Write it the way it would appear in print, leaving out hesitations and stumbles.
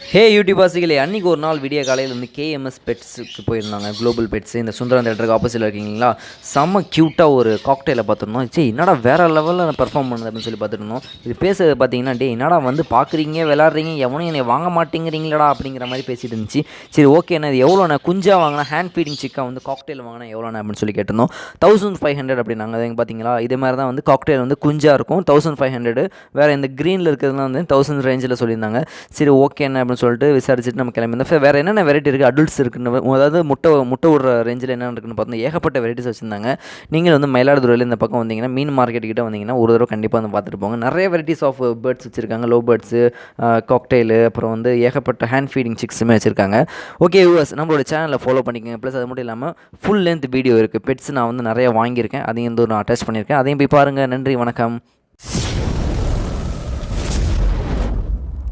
ஹே யூடியூபர்ஸுகளே, அன்றைக்கி ஒரு நாள் விடிய காலையில் வந்து கேஎம்எஸ் பெட்ஸுக்கு போயிருந்தாங்க. குளோபல் பெட்ஸு இந்த சுந்தரம் தேட்டருக்கு ஆப்போசிட்டில் இருக்கீங்களா, செம்ம க்யூட்டாக ஒரு காக்டெயிலை பார்த்துருந்தோம். சரி என்னடா வேறு லெவலில் பெர்ஃபார்ம் பண்ணுது அப்படின்னு சொல்லி பார்த்துருந்தோம். இது பேசுறது பார்த்தீங்கன்னா, டே என்னடா வந்து பார்க்குறீங்க விளாட்றீங்க எவனும் என்னை வாங்க மாட்டேங்கிறீங்களடா அப்படிங்கிற மாதிரி பேசிட்டு இருந்துச்சு. சரி ஓகேண்ணா, இது எவ்வளோண்ணா குஞ்சா வாங்கினா ஹேண்ட் ஃபீடிங் சிக்கா வந்து காக்டெயில் வாங்கினா எவ்வளோண்ணா அப்படின்னு சொல்லி கேட்டிருந்தோம். 1500 அப்படின்னாங்க. அது பார்த்தீங்களா, இதே மாதிரி தான் வந்து காக்டெயில் வந்து குஞ்சா இருக்கும் 1500. வேறு இந்த க்ரீனில் இருக்கிறதுலாம் வந்து 1000 ரேஞ்சில் சொல்லியிருந்தாங்க. சரி ஓகேண்ணா அப்படின்னு சொல்லிட்டு விசாரிச்சுட்டு நம்ம கிளம்பியிருந்தோம். வேறு என்னென்ன வெரைட்டி இருக்குது, அடல்ட்ஸ் இருக்குன்னு, அதாவது முட்டை விடுற ரேஞ்சில் என்னென்ன இருக்குன்னு பார்த்தோம். ஏகப்பட்ட வெரைட்டிஸ் வச்சுருந்தாங்க. நீங்கள் வந்து மயிலாடுதுறையில் இந்த பக்கம் வந்தீங்கன்னா, மீன் மார்க்கெட் கிட்ட வந்தீங்கன்னா ஒரு தடவை கண்டிப்பாக வந்து பார்த்துட்டு போங்க. நிறைய வெரைட்டிஸ் ஆஃப் பேர்ட்ஸ் வச்சுருக்காங்க. லவ் பேர்ட்ஸு, காக்டெயிலு, அப்புறம் வந்து ஏகப்பட்ட ஹேண்ட் ஃபீடிங் சிக்ஸுமே வச்சுருக்காங்க. ஓகே வியூவர்ஸ், நம்மளோட சேனலில் ஃபாலோ பண்ணிக்கோங்க. ப்ளஸ் அது மட்டும் இல்லாமல் ஃபுல் லென்த் வீடியோ இருக்குது. பெட்ஸ் நான் வந்து நிறைய வாங்கியிருக்கேன், அதையும் வந்து நான் அட்டாச் பண்ணியிருக்கேன். அதையும் போய் பாருங்கள். நன்றி, வணக்கம்.